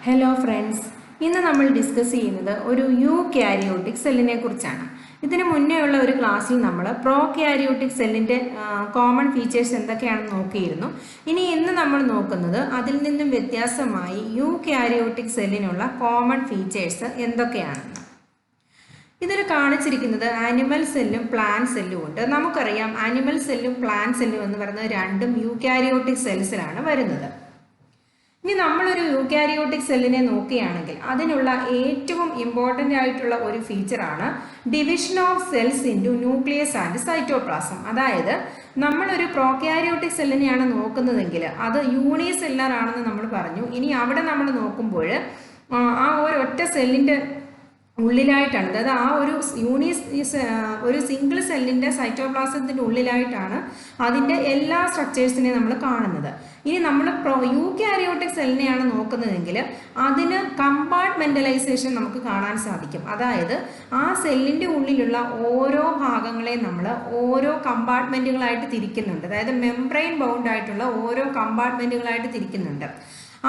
Hello friends, ഇന്ന് നമ്മൾ discuss ചെയ്യുന്നത് ഒരു യൂക്യാരിയോട്ടിക് സെല്ലിനെ കുറിച്ചാണ്. ഇതിന് മുന്നേ ഉള്ള ഒരു ക്ലാസ്സിൽ നമ്മൾ പ്രോക്യാരിയോട്ടിക് സെല്ലിൻ്റെ കോമൺ ഫീച്ചേഴ്സ് എന്തൊക്കെയാണെന്ന് നോക്കിയിരുന്നു. ഇന്ന് നമ്മൾ നോക്കുന്നത് അതിൽ നിന്നും വ്യത്യാസമായി യൂക്യാരിയോട്ടിക് സെല്ലിനുള്ള കോമൺ ഫീച്ചേഴ്സ് എന്തൊക്കെയാണെന്ന്. ഇതിൽ കാണിച്ചിരിക്കുന്നത് ആനിമൽ സെല്ലും പ്ലാന്റ് സെല്ലും ഉണ്ട്. നമുക്കറിയാം ആനിമൽ സെല്ലും പ്ലാന്റ് സെല്ലും എന്ന് പറയുന്നത് രണ്ടും യൂക്യാരിയോട്ടിക് സെൽസിലാണ് വരുന്നത്. ഇനി നമ്മളൊരു യൂക്യാരിയോട്ടിക് സെല്ലിനെ നോക്കുകയാണെങ്കിൽ അതിനുള്ള ഏറ്റവും ഇമ്പോർട്ടൻ്റ് ആയിട്ടുള്ള ഒരു ഫീച്ചറാണ് division of cells into nucleus and cytoplasm. അതായത് നമ്മളൊരു പ്രോക്യാരിയോട്ടിക് സെല്ലിനെയാണ് നോക്കുന്നതെങ്കിൽ അത് യൂണിസെല്ലുലാർ ആണെന്ന് നമ്മൾ പറഞ്ഞു. ഇനി അവിടെ നമ്മൾ നോക്കുമ്പോൾ ആ ഒരൊറ്റ സെല്ലിൻ്റെ ഉള്ളിലായിട്ടാണ്, അതായത് ആ ഒരു സിംഗിൾ സെല്ലിൻ്റെ സൈറ്റോപ്ലാസത്തിൻ്റെ ഉള്ളിലായിട്ടാണ് അതിൻ്റെ എല്ലാ സ്ട്രക്ചേഴ്സിനെയും നമ്മൾ കാണുന്നത്. ഇനി നമ്മൾ യൂക്യാരിയോട്ടിക് സെല്ലിനെയാണ് നോക്കുന്നതെങ്കിൽ അതിന് കമ്പാർട്ട്മെൻ്റലൈസേഷൻ നമുക്ക് കാണാൻ സാധിക്കും. അതായത് ആ സെല്ലിൻ്റെ ഉള്ളിലുള്ള ഓരോ ഭാഗങ്ങളെയും നമ്മൾ ഓരോ കമ്പാർട്ട്മെൻറ്റുകളായിട്ട് തിരിക്കുന്നുണ്ട്. അതായത് മെംബ്രെയിൻ ബൗണ്ട് ആയിട്ടുള്ള ഓരോ കമ്പാർട്ട്മെൻറ്റുകളായിട്ട് തിരിക്കുന്നുണ്ട്.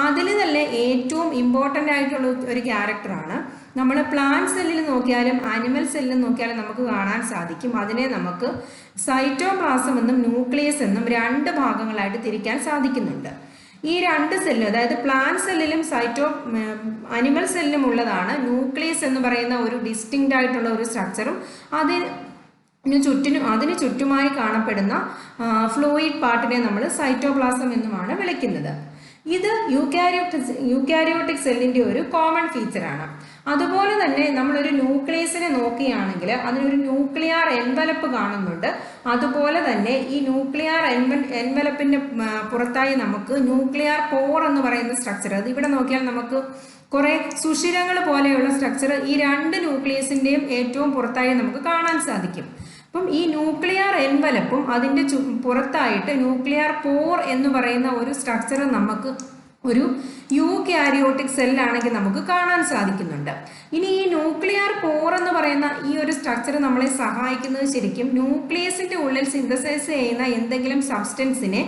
അതിൽ തന്നെ ഏറ്റവും ഇമ്പോർട്ടൻ്റ് ആയിട്ടുള്ള ഒരു ക്യാരക്ടറാണ് നമ്മൾ പ്ലാന്റ് സെല്ലിൽ നോക്കിയാലും ആനിമൽ സെല്ലിൽ നോക്കിയാലും നമുക്ക് കാണാൻ സാധിക്കും. അതിനെ നമുക്ക് സൈറ്റോപ്ലാസം എന്നും ന്യൂക്ലിയസ് എന്നും രണ്ട് ഭാഗങ്ങളായിട്ട് തിരിക്കാൻ സാധിക്കുന്നുണ്ട്. ഈ രണ്ട് സെല്ലും, അതായത് പ്ലാന്റ് സെല്ലിലും അനിമൽ സെല്ലിലും ഉള്ളതാണ് ന്യൂക്ലിയസ് എന്ന് പറയുന്ന ഒരു ഡിസ്റ്റിങ്ക്റ്റ് ആയിട്ടുള്ള ഒരു സ്ട്രക്ചറും അതിന് ചുറ്റുമായി കാണപ്പെടുന്ന ഫ്ലൂയിഡ് പാർട്ടിനെ നമ്മൾ സൈറ്റോപ്ലാസം എന്നുമാണ് വിളിക്കുന്നത്. ഇത് യൂക്യാരിയോട്ടിക് സെല്ലിൻ്റെ ഒരു കോമൺ ഫീച്ചറാണ്. അതുപോലെ തന്നെ നമ്മളൊരു ന്യൂക്ലിയസിനെ നോക്കുകയാണെങ്കിൽ അതിനൊരു ന്യൂക്ലിയർ എൻവലപ്പ് കാണുന്നുണ്ട്. അതുപോലെ തന്നെ ഈ ന്യൂക്ലിയർ എൻവലപ്പിൻ്റെ പുറത്തായി നമുക്ക് ന്യൂക്ലിയർ പോർ എന്ന് പറയുന്ന സ്ട്രക്ചർ, അത് ഇവിടെ നോക്കിയാൽ നമുക്ക് കുറേ സുഷിരങ്ങൾ പോലെയുള്ള സ്ട്രക്ചർ ഈ രണ്ട് ന്യൂക്ലിയസിൻ്റെയും ഏറ്റവും പുറത്തായി നമുക്ക് കാണാൻ സാധിക്കും. അപ്പം ഈ ന്യൂക്ലിയർ എൻവലപ്പും അതിൻ്റെ പുറത്തായിട്ട് ന്യൂക്ലിയർ പോർ എന്ന് പറയുന്ന ഒരു സ്ട്രക്ചർ നമുക്ക് ഒരു യൂക്യാരിയോട്ടിക് സെല്ലാണെങ്കിൽ നമുക്ക് കാണാൻ സാധിക്കുന്നുണ്ട്. ഇനി ഈ ന്യൂക്ലിയർ പോർ എന്ന് പറയുന്ന ഈ ഒരു സ്ട്രക്ചർ നമ്മളെ സഹായിക്കുന്നത് ശരിക്കും ന്യൂക്ലിയസിൻ്റെ ഉള്ളിൽ സിന്തസൈസ് ചെയ്യുന്ന എന്തെങ്കിലും സബ്സ്റ്റൻസിനെ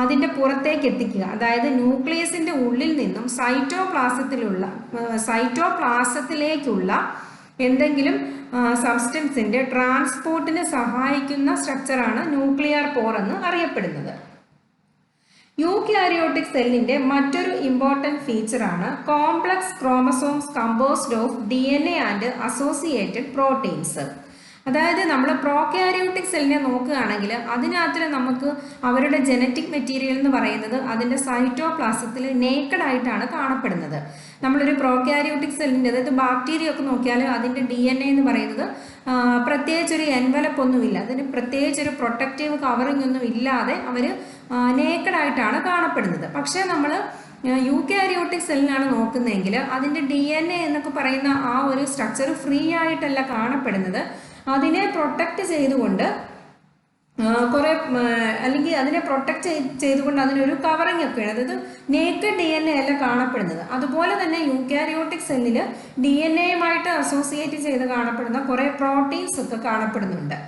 അതിൻ്റെ പുറത്തേക്ക് എത്തിക്കുക. അതായത് ന്യൂക്ലിയസിൻ്റെ ഉള്ളിൽ നിന്നും സൈറ്റോപ്ലാസത്തിലേക്കുള്ള എന്തെങ്കിലും സബ്സ്റ്റൻസിൻ്റെ ട്രാൻസ്പോർട്ടിന് സഹായിക്കുന്ന സ്ട്രക്ചറാണ് ന്യൂക്ലിയർ പോർ എന്ന് അറിയപ്പെടുന്നത്. യൂക്യാരിയോട്ടിക് സെല്ലിൻ്റെ മറ്റൊരു ഇമ്പോർട്ടൻറ്റ് ഫീച്ചറാണ് complex chromosomes composed of DNA and associated proteins. അതായത് നമ്മൾ പ്രോക്യാരിയോട്ടിക് സെല്ലിനെ നോക്കുകയാണെങ്കിൽ അതിനകത്ത് നമുക്ക് അവരുടെ ജനറ്റിക് മെറ്റീരിയൽ എന്ന് പറയുന്നത് അതിൻ്റെ സൈറ്റോപ്ലാസത്തിൽ നേക്കഡ് ആയിട്ടാണ് കാണപ്പെടുന്നത്. നമ്മളൊരു പ്രോക്യാരിയോട്ടിക് സെല്ലിൻ്റെ, അതായത് ബാക്ടീരിയ ഒക്കെ നോക്കിയാൽ അതിൻ്റെ DNA എന്ന് പറയുന്നത് പ്രത്യേകിച്ചൊരു എൻവലപ്പ് ഒന്നുമില്ല, അതിന് പ്രത്യേകിച്ചൊരു പ്രൊട്ടക്റ്റീവ് കവറിംഗ് ഒന്നും ഇല്ലാതെ അവർ നേക്കഡ് ആയിട്ടാണ് കാണപ്പെടുന്നത്. പക്ഷേ നമ്മൾ യൂക്യാരിയോട്ടിക് സെല്ലിനാണ് നോക്കുന്നതെങ്കിൽ അതിൻ്റെ DNA എന്നൊക്കെ പറയുന്ന ആ ഒരു സ്ട്രക്ചർ ഫ്രീ ആയിട്ടല്ല കാണപ്പെടുന്നത്. അതിനെ പ്രൊട്ടക്റ്റ് ചെയ്തുകൊണ്ട് അതിനെ പ്രൊട്ടക്റ്റ് ചെയ്തുകൊണ്ട് അതിനൊരു കവറിങ് ഒക്കെയാണ്, അതായത് നേക്കഡ് DNA അല്ല കാണപ്പെടുന്നത്. അതുപോലെ തന്നെ യൂക്യാരിയോട്ടിക് സെല്ലിൽ DNA-യുമായിട്ട് അസോസിയേറ്റ് ചെയ്ത് കാണപ്പെടുന്ന കുറേ പ്രോട്ടീൻസ് ഒക്കെ കാണപ്പെടുന്നുണ്ട്.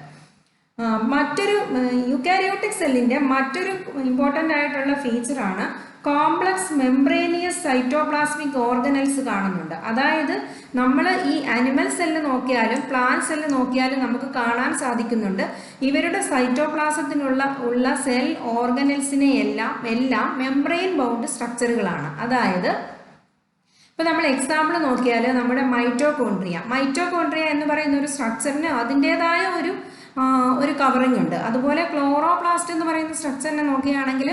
യൂക്യാരിയോട്ടിക് സെല്ലിൻ്റെ മറ്റൊരു ഇമ്പോർട്ടൻ്റ് ആയിട്ടുള്ള ഫീച്ചറാണ് കോംപ്ലക്സ് മെംബ്രേനിയസ് സൈറ്റോപ്ലാസ്മിക് ഓർഗനൽസ് കാണുന്നുണ്ട്. അതായത് നമ്മൾ ഈ ആനിമൽ സെല്ല് നോക്കിയാലും പ്ലാന്റ് സെല്ല് നോക്കിയാലും നമുക്ക് കാണാൻ സാധിക്കുന്നുണ്ട് ഇവരുടെ സൈറ്റോപ്ലാസത്തിനുള്ള സെൽ ഓർഗനൽസിനെ എല്ലാം മെംബ്രെയിൻ ബൗണ്ട് സ്ട്രക്ചറുകളാണ്. അതായത് ഇപ്പോൾ നമ്മൾ എക്സാമ്പിൾ നോക്കിയാൽ നമ്മുടെ മൈറ്റോകോൺട്രിയ എന്ന് പറയുന്ന ഒരു സ്ട്രക്ചറിന് അതിൻ്റേതായ ഒരു കവറിംഗ് ഉണ്ട്. അതുപോലെ ക്ലോറോപ്ലാസ്റ്റ് എന്ന് പറയുന്ന സ്ട്രക്ചറിനെ നോക്കുകയാണെങ്കിൽ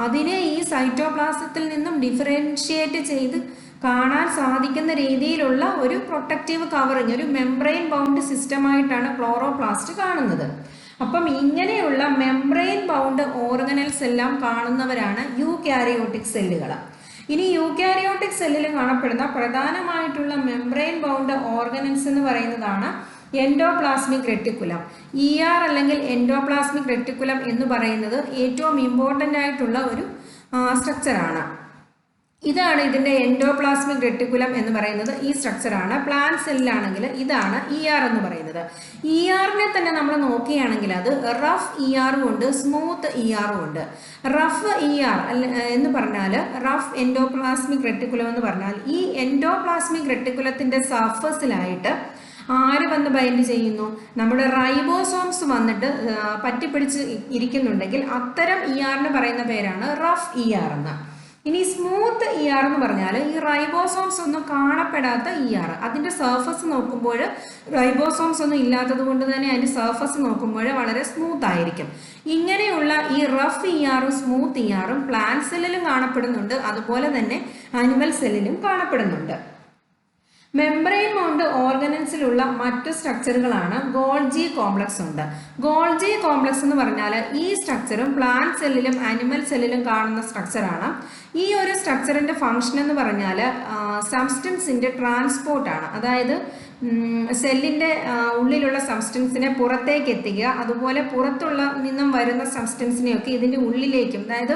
അതിനെ ഈ സൈറ്റോപ്ലാസത്തിൽ നിന്നും ഡിഫറൻഷിയേറ്റ് ചെയ്ത് കാണാൻ സാധിക്കുന്ന രീതിയിലുള്ള ഒരു പ്രൊട്ടക്റ്റീവ് കവറിങ്, ഒരു മെംബ്രെയിൻ ബൗണ്ട് സിസ്റ്റമായിട്ടാണ് ക്ലോറോപ്ലാസ്റ്റ് കാണുന്നത്. അപ്പം ഇങ്ങനെയുള്ള മെംബ്രെയിൻ ബൗണ്ട് ഓർഗനൽസ് എല്ലാം കാണുന്നവരാണ് യൂക്യാരിയോട്ടിക് സെല്ലുകൾ. ഇനി യൂക്യാരിയോട്ടിക് സെല്ലിൽ കാണപ്പെടുന്ന പ്രധാനമായിട്ടുള്ള മെംബ്രെയിൻ ബൗണ്ട് ഓർഗനൽസ് എന്ന് പറയുന്നതാണ് എൻഡോപ്ലാസ്മിക് റെറ്റിക്കുലം. ER അല്ലെങ്കിൽ എൻഡോപ്ലാസ്മിക് റെറ്റിക്കുലം എന്ന് പറയുന്നത് ഏറ്റവും ഇമ്പോർട്ടൻ്റ് ആയിട്ടുള്ള ഒരു സ്ട്രക്ചറാണ്. ഇതാണ് ഇതിൻ്റെ എൻഡോപ്ലാസ്മിക് റെട്ടിക്കുലം എന്ന് പറയുന്നത്. ഈ സ്ട്രക്ചറാണ്. പ്ലാന്റ് സെല്ലിലാണെങ്കിൽ ഇതാണ് ER എന്ന് പറയുന്നത്. ERനെ തന്നെ നമ്മൾ നോക്കുകയാണെങ്കിൽ അത് റഫ് ERും ഉണ്ട്, സ്മൂത്ത് ERും ഉണ്ട്. റഫ് ER എന്ന് പറഞ്ഞാൽ റഫ് എൻഡോപ്ലാസ്മിക് റെട്ടിക്കുലം എന്ന് പറഞ്ഞാൽ ഈ എൻഡോപ്ലാസ്മിക് റെട്ടിക്കുലത്തിൻ്റെ സർഫസിലായിട്ട് ആര് വന്ന് ബൈൻഡ് ചെയ്യുന്നു? നമ്മുടെ റൈബോസോംസ് വന്നിട്ട് പറ്റിപ്പിടിച്ച് ഇരിക്കുന്നുണ്ടെങ്കിൽ അത്തരം ERന് പറയുന്ന പേരാണ് റഫ് ER എന്ന്. ഇനി സ്മൂത്ത് ER എന്ന് പറഞ്ഞാൽ ഈ റൈബോസോംസ് ഒന്നും കാണപ്പെടാത്ത ER. അതിൻ്റെ സർഫസ് നോക്കുമ്പോൾ റൈബോസോംസ് ഒന്നും ഇല്ലാത്തത് കൊണ്ട് തന്നെ അതിൻ്റെ സർഫസ് നോക്കുമ്പോൾ വളരെ സ്മൂത്ത് ആയിരിക്കും. ഇങ്ങനെയുള്ള ഈ റഫ് ERും സ്മൂത്ത് ERും പ്ലാന്റ് സെല്ലിലും കാണപ്പെടുന്നുണ്ട്, അതുപോലെ തന്നെ ആനിമൽ സെല്ലിലും കാണപ്പെടുന്നുണ്ട്. മെംബ്രെയിൻ മൗണ്ട് ഓർഗനൽസിലുള്ള മറ്റു സ്ട്രക്ചറുകളാണ് ഗോൾജി കോംപ്ലക്സ് ഉണ്ട്. ഗോൾജി കോംപ്ലക്സ് എന്ന് പറഞ്ഞാൽ ഈ സ്ട്രക്ചറും പ്ലാന്റ് സെല്ലിലും ആനിമൽ സെല്ലിലും കാണുന്ന സ്ട്രക്ചറാണ്. ഈ ഒരു സ്ട്രക്ചറിൻ്റെ ഫങ്ഷൻ എന്ന് പറഞ്ഞാൽ സബ്സ്റ്റൻസിൻ്റെ ട്രാൻസ്പോർട്ടാണ്. അതായത് സെല്ലിൻ്റെ ഉള്ളിലുള്ള സബ്സ്റ്റൻസിനെ പുറത്തേക്ക് എത്തിക്കുക, അതുപോലെ പുറത്തുള്ള നിന്നും വരുന്ന സബ്സ്റ്റൻസിനെയൊക്കെ ഇതിൻ്റെ ഉള്ളിലേക്കും, അതായത്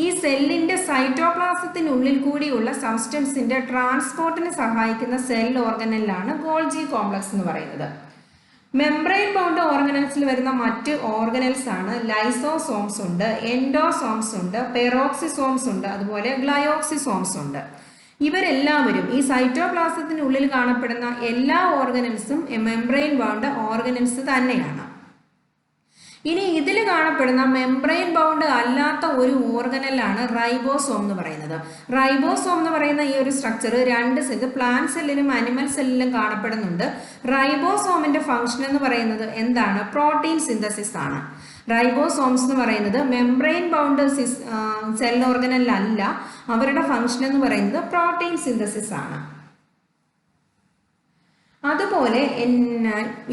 ഈ സെല്ലിൻ്റെ സൈറ്റോപ്ലാസത്തിനുള്ളിൽ കൂടിയുള്ള സബ്സ്റ്റൻസിൻ്റെ ട്രാൻസ്പോർട്ടിന് സഹായിക്കുന്ന സെൽ ഓർഗനലാണ് ഗോൾജി കോംപ്ലക്സ് എന്ന് പറയുന്നത്. മെംബ്രെയിൻ ബൗണ്ട് ഓർഗനൽസിൽ വരുന്ന മറ്റ് ഓർഗനൽസ് ആണ് ലൈസോസോംസ് ഉണ്ട്, എൻഡോസോംസ് ഉണ്ട്, പെറോക്സിസോംസ് ഉണ്ട്, അതുപോലെ ഗ്ലയോക്സിസോംസ് ഉണ്ട്. ഇവരെല്ലാവരും ഈ സൈറ്റോപ്ലാസത്തിനുള്ളിൽ കാണപ്പെടുന്ന എല്ലാ ഓർഗനൽസും മെംബ്രെയിൻ ബൗണ്ട് ഓർഗനൽസ് തന്നെയാണ്. ഇനി ഇതിൽ കാണപ്പെടുന്ന മെംബ്രെയിൻ ബൗണ്ട് അല്ലാത്ത ഒരു ഓർഗനലാണ് റൈബോസോം എന്ന് പറയുന്നത്. റൈബോസോം എന്ന് പറയുന്ന ഈ ഒരു സ്ട്രക്ചർ രണ്ട് സെല്ല് പ്ലാന്റ് സെല്ലിലും ആനിമൽ സെല്ലിലും കാണപ്പെടുന്നുണ്ട്. റൈബോസോമിന്റെ ഫംഗ്ഷൻ എന്ന് പറയുന്നത് എന്താണ്? പ്രോട്ടീൻ സിന്തസിസ് ആണ്. റൈബോസോംസ് എന്ന് പറയുന്നത് മെംബ്രെയിൻ ബൗണ്ട് സെൽ ഓർഗനലല്ല, അവരുടെ ഫംഗ്ഷൻ എന്ന് പറയുന്നത് പ്രോട്ടീൻ സിന്തസിസ് ആണ്. അതുപോലെ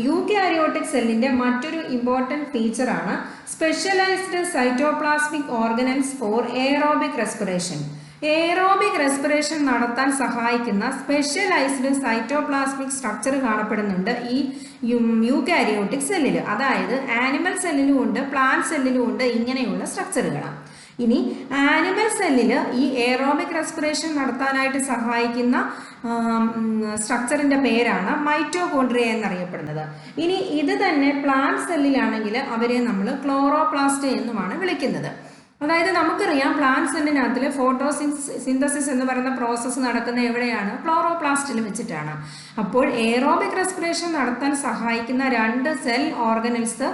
യൂകാരിയോട്ടിക് സെല്ലിന്റെ മറ്റൊരു ഇമ്പോർട്ടൻറ്റ് ഫീച്ചറാണ് specialised cytoplasmic organelles for aerobic respiration. Aerobic respiration നടത്താൻ സഹായിക്കുന്ന സ്പെഷ്യലൈസ്ഡ് സൈറ്റോപ്ലാസ്മിക് സ്ട്രക്ചർ കാണപ്പെടുന്നുണ്ട് ഈ യൂകാരിയോട്ടിക് സെല്ലിൽ. അതായത് ആനിമൽ സെല്ലിലും ഉണ്ട്, പ്ലാന്റ് സെല്ലിലും ഉണ്ട് ഇങ്ങനെയുള്ള സ്ട്രക്ചറുകൾ. ഇനി ആനിമൽ സെല്ലിൽ ഈ എയറോബിക് റെസ്പിറേഷൻ നടത്താനായിട്ട് സഹായിക്കുന്ന സ്ട്രക്ചറിൻ്റെ പേരാണ് മൈറ്റോകോൺട്രിയ എന്നറിയപ്പെടുന്നത്. ഇനി ഇത് തന്നെ പ്ലാന്റ് സെല്ലിലാണെങ്കിൽ അവരെ നമ്മൾ ക്ലോറോപ്ലാസ്റ്റ് എന്നുമാണ് വിളിക്കുന്നത്. അതായത് നമുക്കറിയാം പ്ലാന്റ് സെല്ലിനകത്തിൽ ഫോട്ടോസിന്തസിസ് എന്ന് പറയുന്ന പ്രോസസ്സ് നടക്കുന്ന എവിടെയാണ്? ക്ലോറോപ്ലാസ്റ്റിൽ വെച്ചിട്ടാണ്. അപ്പോൾ എയറോബിക് റെസ്പിറേഷൻ നടത്താൻ സഹായിക്കുന്ന രണ്ട് സെൽ ഓർഗനൽസ്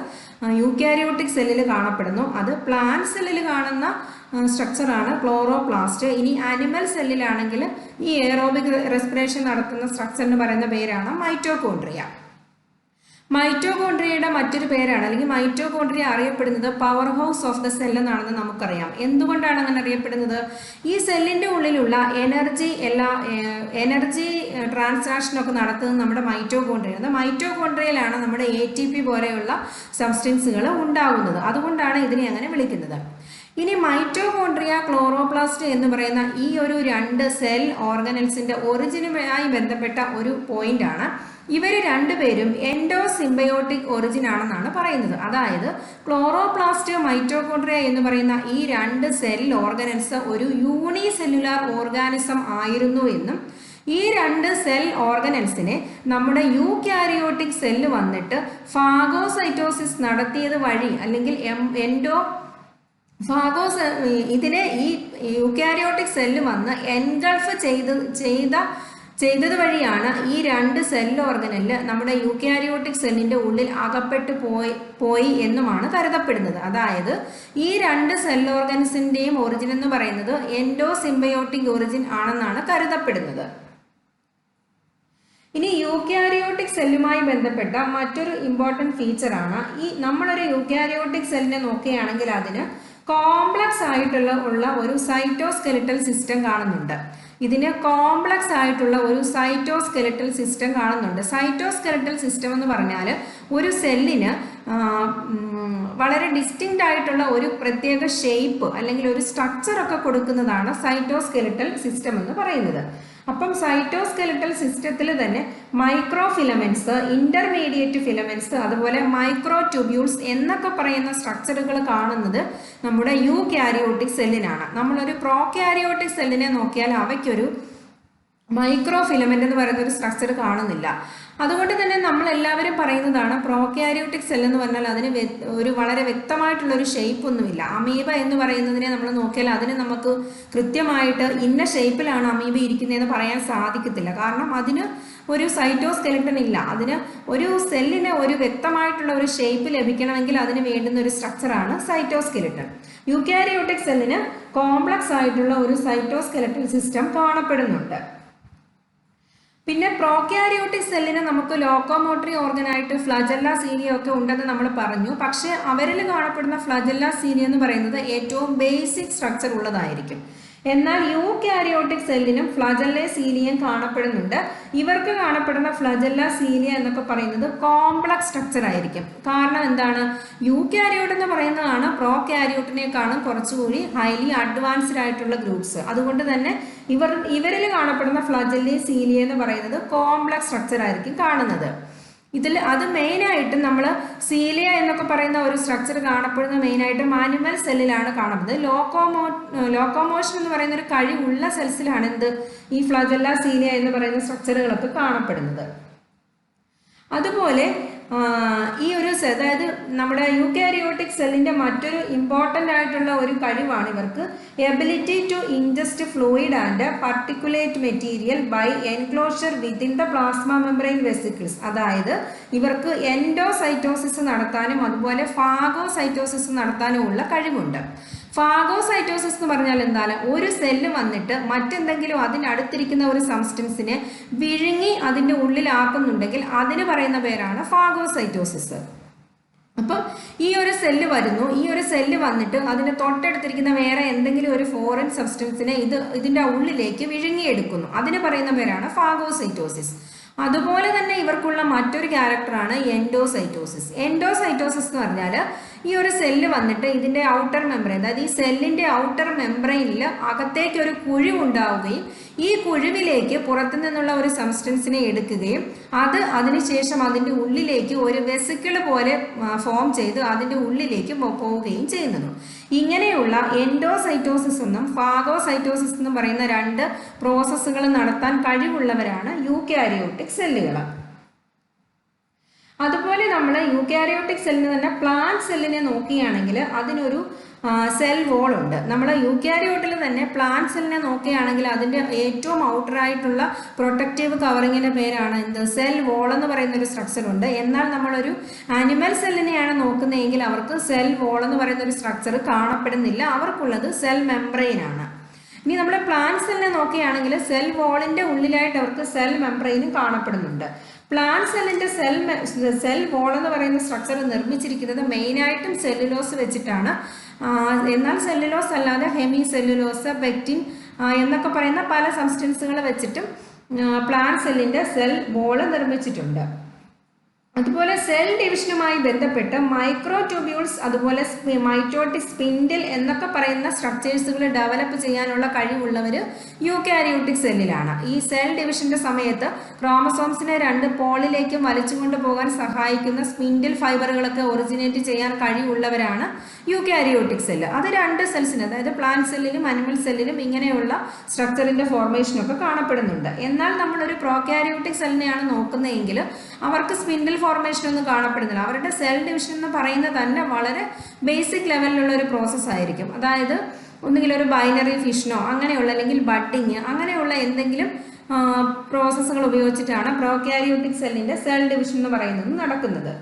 യൂകാരിയോട്ടിക് സെല്ലിൽ കാണപ്പെടുന്നു. അത് പ്ലാന്റ് സെല്ലിൽ കാണുന്ന സ്ട്രക്ചറാണ് ക്ലോറോപ്ലാസ്റ്റ്. ഇനി ആനിമൽ സെല്ലിലാണെങ്കിൽ ഈ എയറോബിക് റെസ്പിറേഷൻ നടത്തുന്ന സ്ട്രക്ചറിന് പറയുന്ന പേരാണ് മൈറ്റോകോൺട്രിയ. മൈറ്റോകോൺട്രിയയുടെ മറ്റൊരു പേരാണ്, അല്ലെങ്കിൽ മൈറ്റോകോൺട്രിയ അറിയപ്പെടുന്നത് power house of the cell എന്നാണെന്ന് നമുക്കറിയാം. എന്തുകൊണ്ടാണ് അങ്ങനെ അറിയപ്പെടുന്നത്? ഈ സെല്ലിൻ്റെ ഉള്ളിലുള്ള എനർജി ട്രാൻസാക്ഷനൊക്കെ നടത്തുന്നത് നമ്മുടെ മൈറ്റോകോൺട്രിയ. മൈറ്റോകോൺട്രിയയിലാണ് നമ്മുടെ ATP പോലെയുള്ള സബ്സ്റ്റൻസുകൾ ഉണ്ടാകുന്നത്. അതുകൊണ്ടാണ് ഇതിനെ അങ്ങനെ വിളിക്കുന്നത്. ഇനി മൈറ്റോകോൺട്രിയ, ക്ലോറോപ്ലാസ്റ്റ് എന്ന് പറയുന്ന ഈ ഒരു രണ്ട് സെൽ ഓർഗനൽസിൻ്റെ ഒറിജിനുമായി ബന്ധപ്പെട്ട ഒരു പോയിന്റാണ്. ഇവർ രണ്ടുപേരും എൻഡോസിംബയോട്ടിക് ഒറിജിൻ ആണെന്നാണ് പറയുന്നത്. അതായത് ക്ലോറോപ്ലാസ്റ്റ്, മൈറ്റോകോൺട്രിയ എന്ന് പറയുന്ന ഈ രണ്ട് സെൽ ഓർഗനൽസ് ഒരു യൂണിസെല്ലുലാർ ഓർഗാനിസം ആയിരുന്നു എന്നും ഈ രണ്ട് സെൽ ഓർഗനൽസിനെ നമ്മുടെ യൂകാരിയോട്ടിക് സെല്ല് വന്നിട്ട് ഫാഗോസൈറ്റോസിസ് നടത്തിയത് വഴി അല്ലെങ്കിൽ ഇതിനെ ഈ യൂകാരിയോട്ടിക് സെല്ല് വന്ന് എൻഗൾഫ് ചെയ്തത് വഴിയാണ് ഈ രണ്ട് സെൽ ഓർഗനലിൽ നമ്മുടെ യൂകാരിയോട്ടിക് സെല്ലിൻ്റെ ഉള്ളിൽ അകപ്പെട്ടു പോയി എന്നുമാണ് കരുതപ്പെടുന്നത്. അതായത് ഈ രണ്ട് സെൽ ഓർഗൻസിൻ്റെയും ഒറിജിൻ എന്ന് പറയുന്നത് എൻഡോസിംബയോട്ടിക് ഒറിജിൻ ആണെന്നാണ് കരുതപ്പെടുന്നത്. ഇനി യൂകാരിയോട്ടിക് സെല്ലുമായി ബന്ധപ്പെട്ട മറ്റൊരു ഇമ്പോർട്ടൻറ്റ് ഫീച്ചറാണ് നമ്മളൊരു യൂകാരിയോട്ടിക് സെല്ലിനെ നോക്കുകയാണെങ്കിൽ അതിന് കോംപ്ലക്സ് ആയിട്ടുള്ള ഒരു സൈറ്റോസ്കെലിറ്റൽ സിസ്റ്റം കാണുന്നുണ്ട്. ഇതിന് കോംപ്ലക്സ് ആയിട്ടുള്ള ഒരു സൈറ്റോസ്കെലിറ്റൽ സിസ്റ്റം കാണുന്നുണ്ട്. സൈറ്റോസ്കെലിറ്റൽ സിസ്റ്റം എന്ന് പറഞ്ഞാൽ ഒരു സെല്ലിന് വളരെ ഡിസ്റ്റിങ്ക്റ്റ് ആയിട്ടുള്ള ഒരു പ്രത്യേക ഷേപ്പ് അല്ലെങ്കിൽ ഒരു സ്ട്രക്ചർ ഒക്കെ കൊടുക്കുന്നതാണ് സൈറ്റോസ്കെലിറ്റൽ സിസ്റ്റം എന്ന് പറയുന്നത്. അപ്പം സൈറ്റോസ്കെലിറ്റൽ സിസ്റ്റത്തിൽ തന്നെ മൈക്രോ ഫിലമെന്റ്സ്, ഇന്റർമീഡിയറ്റ് ഫിലമെന്റ്സ്, അതുപോലെ മൈക്രോ ട്യൂബ്യൂൾസ് എന്നൊക്കെ പറയുന്ന സ്ട്രക്ചറുകൾ കാണുന്നത് നമ്മുടെ യൂകാരിയോട്ടിക് സെല്ലിനാണ്. നമ്മളൊരു പ്രോകാരിയോട്ടിക് സെല്ലിനെ നോക്കിയാൽ അവയ്ക്കൊരു മൈക്രോ ഫിലമെന്റ് എന്ന് പറയുന്ന ഒരു സ്ട്രക്ചർ കാണുന്നില്ല. അതുകൊണ്ട് തന്നെ നമ്മൾ എല്ലാവരും പറയുന്നതാണ് പ്രോകാരിയോട്ടിക് സെൽ എന്ന് പറഞ്ഞാൽ അതിന് ഒരു വളരെ വ്യക്തമായിട്ടുള്ള ഒരു ഷേപ്പ് ഒന്നുമില്ല. അമീബ എന്ന് പറയുന്നതിനെ നമ്മൾ നോക്കിയാൽ അതിന് നമുക്ക് കൃത്യമായിട്ട് ഇന്ന ഷേപ്പിലാണ് അമീബ ഇരിക്കുന്നതെന്ന് പറയാൻ സാധിക്കത്തില്ല. കാരണം അതിന് ഒരു സൈറ്റോസ്കെലിറ്റൺ ഇല്ല. അതിന് ഒരു സെല്ലിന് ഒരു വ്യക്തമായിട്ടുള്ള ഒരു ഷേപ്പ് ലഭിക്കണമെങ്കിൽ അതിന് വേണ്ടുന്ന ഒരു സ്ട്രക്ചറാണ് സൈറ്റോസ്കെലിറ്റൺ. യൂകാരിയോട്ടിക് സെല്ലിന് കോംപ്ലക്സ് ആയിട്ടുള്ള ഒരു സൈറ്റോസ്കെലിറ്റൽ സിസ്റ്റം കാണപ്പെടുന്നുണ്ട്. പിന്നെ പ്രോകാരിയോട്ടിക് സെല്ലിന് നമുക്ക് ലോക്കോമോട്ടറി ഓർഗനായിട്ട് ഫ്ലജല്ല സീലിയ ഒക്കെ ഉണ്ടെന്ന് നമ്മൾ പറഞ്ഞു. പക്ഷെ അവരിൽ കാണപ്പെടുന്ന ഫ്ലജല്ല സീലിയ എന്ന് പറയുന്നത് ഏറ്റവും ബേസിക് സ്ട്രക്ചർ ഉള്ളതായിരിക്കും. എന്നാൽ യൂകാരിയോട്ടിക് സെല്ലിനും ഫ്ലജല്ല സീലിയയും കാണപ്പെടുന്നുണ്ട്. ഇവർക്ക് കാണപ്പെടുന്ന ഫ്ലജല്ല സീലിയ എന്നൊക്കെ പറയുന്നത് കോംപ്ലക്സ് സ്ട്രക്ചർ ആയിരിക്കും. കാരണം എന്താണ്? യൂകാരിയോട്ട് എന്ന് പറയുന്നതാണ് പ്രോകാരിയോട്ടിനേക്കാളും കുറച്ചുകൂടി ഹൈലി അഡ്വാൻസ്ഡ് ആയിട്ടുള്ള ഗ്രൂപ്പ്സ്. അതുകൊണ്ട് തന്നെ ഇവരിൽ കാണപ്പെടുന്ന ഫ്ലജല്ല സീലിയ എന്ന് പറയുന്നത് കോംപ്ലക്സ് സ്ട്രക്ചർ ആയിരിക്കും കാണുന്നത്. ഇതിൽ അത് മെയിനായിട്ട് നമ്മൾ സീലിയ എന്നൊക്കെ പറയുന്ന ഒരു സ്ട്രക്ചർ കാണപ്പെടുന്നത് മെയിനായിട്ടും ആനിമൽ സെല്ലിലാണ് കാണുന്നത്. ലോക്കോമോഷൻ എന്ന് പറയുന്ന ഒരു കഴിവുള്ള സെൽസിലാണ് ഈ ഫ്ലജല്ല സീലിയ എന്ന് പറയുന്ന സ്ട്രക്ചറുകളൊക്കെ കാണപ്പെടുന്നത്. അതുപോലെ ഈ ഒരു അതായത് നമ്മുടെ യൂകാരിയോട്ടിക് സെല്ലിന്റെ മറ്റൊരു ഇമ്പോർട്ടൻ്റ് ആയിട്ടുള്ള ഒരു കഴിവാണ് ഇവർക്ക് ability to ingest fluid and particulate material by enclosure within the plasma membrane vesicles. അതായത് ഇവർക്ക് എൻഡോസൈറ്റോസിസ് നടത്താനും അതുപോലെ ഫാഗോസൈറ്റോസിസ് നടത്താനും ഉള്ള കഴിവുണ്ട്. ഫാഗോസൈറ്റോസിസ് എന്ന് പറഞ്ഞാൽ എന്താണ്? ഒരു സെല്ല് വന്നിട്ട് മറ്റെന്തെങ്കിലും അതിനടുത്തിരിക്കുന്ന ഒരു സബ്സ്റ്റൻസിനെ വിഴുങ്ങി അതിൻ്റെ ഉള്ളിലാക്കുന്നുണ്ടെങ്കിൽ അതിന് പറയുന്ന പേരാണ് ഫാഗോസൈറ്റോസിസ്. അപ്പം ഈ ഒരു സെല്ല് വരുന്നു, ഈ ഒരു സെല്ല് വന്നിട്ട് അതിന് തൊട്ടടുത്തിരിക്കുന്ന വേറെ എന്തെങ്കിലും ഒരു ഫോറിൻ സബ്സ്റ്റൻസിനെ ഇതിൻ്റെ ഉള്ളിലേക്ക് വിഴുങ്ങിയെടുക്കുന്നു. അതിന് പറയുന്ന പേരാണ് ഫാഗോസൈറ്റോസിസ്. അതുപോലെ തന്നെ ഇവർക്കുള്ള മറ്റൊരു ക്യാരക്ടറാണ് എൻഡോസൈറ്റോസിസ്. എൻഡോസൈറ്റോസിസ് എന്ന് പറഞ്ഞാൽ ഈ ഒരു സെല്ല് വന്നിട്ട് ഇതിൻ്റെ ഔട്ടർ മെംബ്രെയിൻ, അതായത് ഈ സെല്ലിൻ്റെ ഔട്ടർ മെംബ്രെയിനിൽ അകത്തേക്ക് ഒരു കുഴിവുണ്ടാവുകയും ഈ കുഴിവിലേക്ക് പുറത്തു നിന്നുള്ള ഒരു സബ്സ്റ്റൻസിനെ എടുക്കുകയും അതിനുശേഷം അതിൻ്റെ ഉള്ളിലേക്ക് ഒരു വെസിക്കിൾ പോലെ ഫോം ചെയ്ത് അതിൻ്റെ ഉള്ളിലേക്ക് പോവുകയും ചെയ്യുന്നു. ഇങ്ങനെയുള്ള എൻഡോസൈറ്റോസിസ് എന്നും ഫാഗോസൈറ്റോസിസ് എന്നും പറയുന്ന രണ്ട് പ്രോസസ്സുകൾ നടത്താൻ കഴിവുള്ളവരാണ് യൂകാരിയോട്ടിക് സെല്ലുകൾ. അതുപോലെ നമ്മൾ യൂകാരിയോട്ടിക് സെല്ലിന് തന്നെ പ്ലാന്റ് സെല്ലിനെ നോക്കുകയാണെങ്കിൽ അതിനൊരു സെൽ വോൾ ഉണ്ട്. നമ്മൾ യൂകാരിയോട്ടിൽ തന്നെ പ്ലാന്റ് സെല്ലിനെ നോക്കുകയാണെങ്കിൽ അതിൻ്റെ ഏറ്റവും ഔട്ടറായിട്ടുള്ള പ്രൊട്ടക്റ്റീവ് കവറിങ്ങിൻ്റെ പേരാണ് സെൽ വോൾ എന്ന് പറയുന്ന ഒരു സ്ട്രക്ചർ ഉണ്ട്. എന്നാൽ നമ്മളൊരു ആനിമൽ സെല്ലിനെയാണ് നോക്കുന്നതെങ്കിൽ അവർക്ക് സെൽ വോൾ എന്ന് പറയുന്ന ഒരു സ്ട്രക്ചർ കാണപ്പെടുന്നില്ല. അവർക്കുള്ളത് സെൽ മെംബ്രെയിൻ ആണ്. ഇനി നമ്മൾ പ്ലാന്റ് സെല്ലിനെ നോക്കുകയാണെങ്കിൽ സെൽ വോളിൻ്റെ ഉള്ളിലായിട്ട് അവർക്ക് സെൽ മെംബ്രെയിനും കാണപ്പെടുന്നുണ്ട്. പ്ലാന്റ് സെല്ലിൻ്റെ സെൽ വോൾ എന്ന് പറയുന്ന സ്ട്രക്ചർ നിർമ്മിച്ചിരിക്കുന്നത് മെയിനായിട്ടും സെല്ലുലോസ് വെച്ചിട്ടാണ്. എന്നാൽ സെല്ലുലോസ് അല്ലാതെ ഹെമി സെല്ലുലോസ്, പെക്റ്റിൻ എന്നൊക്കെ പറയുന്ന പല സബ്സ്റ്റൻസുകൾ വെച്ചിട്ടും പ്ലാന്റ് സെല്ലിൻ്റെ സെൽ വോൾ നിർമ്മിച്ചിട്ടുണ്ട്. അതുപോലെ സെൽ ഡിവിഷനുമായി ബന്ധപ്പെട്ട് മൈക്രോ ട്യൂബ്യൂൾസ്, അതുപോലെ മൈറ്റോട്ടിക് സ്പിൻഡിൽ എന്നൊക്കെ പറയുന്ന സ്ട്രക്ചേഴ്സുകൾ ഡെവലപ്പ് ചെയ്യാനുള്ള കഴിവുള്ളവർ യൂകാരിയോട്ടിക് സെല്ലിലാണ്. ഈ സെൽ ഡിവിഷന്റെ സമയത്ത് ക്രോമസോംസിനെ രണ്ട് പോളിലേക്കും വലിച്ചുകൊണ്ട് പോകാൻ സഹായിക്കുന്ന സ്പിൻഡിൽ ഫൈബറുകളൊക്കെ ഒറിജിനേറ്റ് ചെയ്യാൻ കഴിവുള്ളവരാണ് യൂകാരിയോട്ടിക് സെല്ല്. അത് രണ്ട് സെൽസിന്, അതായത് പ്ലാന്റ് സെല്ലിലും അനിമൽ സെല്ലിലും ഇങ്ങനെയുള്ള സ്ട്രക്ചറിന്റെ ഫോർമേഷനൊക്കെ കാണപ്പെടുന്നുണ്ട്. എന്നാൽ നമ്മളൊരു പ്രോകാരിയോട്ടിക് സെല്ലിനെയാണ് നോക്കുന്നതെങ്കിൽ അവർക്ക് സ്പിൻഡിൽ ഫോർമേഷൻ ഒന്നും കാണപ്പെടുന്നില്ല. അവരുടെ സെൽ ഡിവിഷൻ എന്ന് പറയുന്നത് തന്നെ വളരെ ബേസിക് ലെവലിലുള്ള ഒരു പ്രോസസ്സ് ആയിരിക്കും. അതായത് ഒന്നുകിൽ ഒരു ബൈനറി ഫിഷനോ അങ്ങനെയുള്ള, അല്ലെങ്കിൽ ബഡിങ് അങ്ങനെയുള്ള എന്തെങ്കിലും പ്രോസസ്സുകൾ ഉപയോഗിച്ചിട്ടാണ് പ്രോകാരിയോട്ടിക് സെല്ലിന്റെ സെൽ ഡിവിഷൻ എന്ന് പറയുന്നത് നടക്കുന്നത്.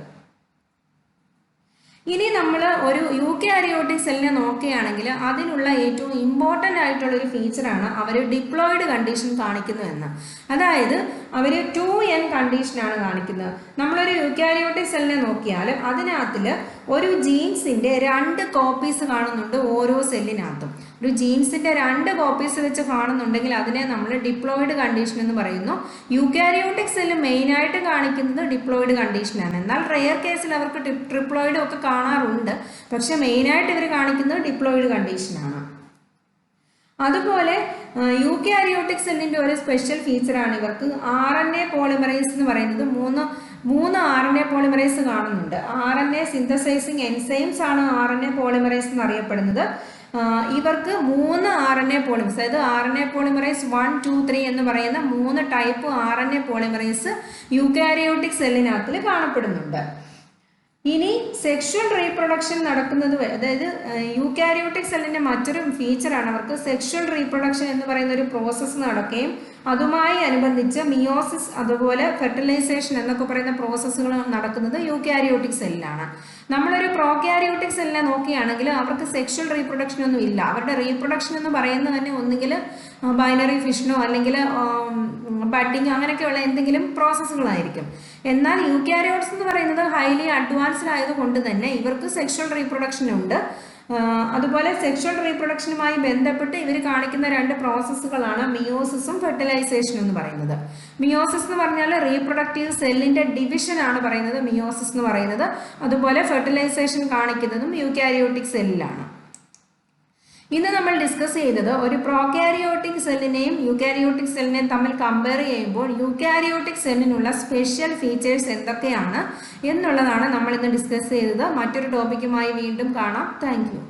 ഇനി നമ്മൾ ഒരു യൂകാരിയോട്ടിക് സെല്ലിനെ നോക്കുകയാണെങ്കിൽ അതിനുള്ള ഏറ്റവും ഇമ്പോർട്ടൻ്റ് ആയിട്ടുള്ള ഒരു ഫീച്ചറാണ് അവർ ഡിപ്ലോയിഡ് കണ്ടീഷൻ കാണിക്കുന്നു എന്ന്. അതായത് അവർ 2n കണ്ടീഷനാണ് കാണിക്കുന്നത്. നമ്മളൊരു യൂകാരിയോട്ടിക് സെല്ലിനെ നോക്കിയാൽ അതിനകത്തിൽ ഒരു ജീൻസിൻ്റെ 2 കോപ്പീസ് കാണുന്നുണ്ട് ഓരോ സെല്ലിനകത്തും. ഒരു ജീൻസിന്റെ 2 കോപ്പീസ് വെച്ച് കാണുന്നുണ്ടെങ്കിൽ അതിനെ നമ്മൾ ഡിപ്ലോയിഡ് കണ്ടീഷൻ എന്ന് പറയുന്നു. യൂക്കാരിയോട്ടിക് സെല്ല് മെയിനായിട്ട് കാണിക്കുന്നത് ഡിപ്ലോയിഡ് കണ്ടീഷനാണ്. എന്നാൽ റെയർ കേസിൽ അവർക്ക് ട്രിപ്ലോയിഡും ഒക്കെ കാണാറുണ്ട്. പക്ഷെ മെയിനായിട്ട് ഇവർ കാണിക്കുന്നത് ഡിപ്ലോയിഡ് കണ്ടീഷനാണ്. അതുപോലെ യൂക്കാരിയോട്ടിക് സെല്ലിന്റെ ഒരു സ്പെഷ്യൽ ഫീച്ചറാണ് ഇവർക്ക് RNA പോളിമറൈസ് എന്ന് പറയുന്നത്. മൂന്ന് RNA പോളിമറൈസ് കാണുന്നുണ്ട്. RNA സിന്തസൈസിങ് എൻസൈംസ് ആണ് RNA പോളിമറൈസ് എന്നറിയപ്പെടുന്നത്. ഇവർക്ക് 3 RNA പോളിമറൈസ്, അതായത് RNA പോളിമറൈസ് 1, 2, 3 എന്ന് പറയുന്ന 3 ടൈപ്പ് RNA പോളിമറൈസ് യൂക്കാരിയോട്ടിക് സെല്ലിനകത്തിൽ കാണപ്പെടുന്നുണ്ട്. ഇനി സെക്ഷൽ റീപ്രൊഡക്ഷൻ നടക്കുന്നത്, അതായത് യൂക്കാരിയോട്ടിക് സെല്ലിന്റെ മറ്റൊരു ഫീച്ചറാണ് അവർക്ക് സെക്ഷൽ റീപ്രൊഡക്ഷൻ എന്ന് പറയുന്ന ഒരു പ്രോസസ്സ് നടക്കുകയും അതുമായി അനുബന്ധിച്ച് മിയോസിസ് അതുപോലെ ഫെർട്ടിലൈസേഷൻ എന്നൊക്കെ പറയുന്ന പ്രോസസ്സുകൾ നടക്കുന്നത് യൂക്കാരിയോട്ടിക് സെല്ലിലാണ്. നമ്മളൊരു പ്രോക്യാരിയോട്ടിക് സെല്ലിനെ നോക്കുകയാണെങ്കിൽ അവർക്ക് സെക്ഷൽ റീപ്രൊഡക്ഷൻ ഒന്നും ഇല്ല. അവരുടെ റീപ്രൊഡക്ഷൻ എന്ന് പറയുന്നത് തന്നെ ഒന്നുകിൽ ബൈനറി ഫിഷനോ അല്ലെങ്കിൽ ബഡിങ് അങ്ങനെയൊക്കെയുള്ള എന്തെങ്കിലും പ്രോസസ്സുകളായിരിക്കും. എന്നാൽ യൂക്കാരിയോട്സ് എന്ന് പറയുന്നത് ഹൈലി അഡ്വാൻസ്ഡ് ആയതുകൊണ്ട് തന്നെ ഇവർക്ക് സെക്ഷൽ റീപ്രൊഡക്ഷൻ ഉണ്ട്. അതുപോലെ സെക്ഷൽ റീപ്രൊഡക്ഷനുമായി ബന്ധപ്പെട്ട് ഇവർ കാണിക്കുന്ന 2 പ്രോസസ്സുകളാണ് മിയോസിസും ഫെർട്ടിലൈസേഷനും എന്ന് പറയുന്നത്. മിയോസിസ് എന്ന് പറഞ്ഞാൽ റീപ്രൊഡക്റ്റീവ് സെല്ലിന്റെ ഡിവിഷൻ ആണ് പറയുന്നത് മിയോസിസ് എന്ന് പറയുന്നത്. അതുപോലെ ഫെർട്ടിലൈസേഷൻ കാണിക്കുന്നതും യൂക്കാരിയോട്ടിക് സെല്ലിലാണ്. ഇന്ന് നമ്മൾ ഡിസ്കസ് ചെയ്തത് ഒരു പ്രോകാരിയോട്ടിക് സെല്ലിനെയും യൂക്കാരിയോട്ടിക് സെല്ലിനെയും തമ്മിൽ കമ്പയർ ചെയ്യുമ്പോൾ യൂക്കാരിയോട്ടിക് സെല്ലിനുള്ള സ്പെഷ്യൽ ഫീച്ചേഴ്സ് എന്തൊക്കെയാണ് എന്നുള്ളതാണ് നമ്മൾ ഇന്ന് ഡിസ്കസ് ചെയ്തത്. മറ്റൊരു ടോപ്പിക്കുമായി വീണ്ടും കാണാം. Thank you.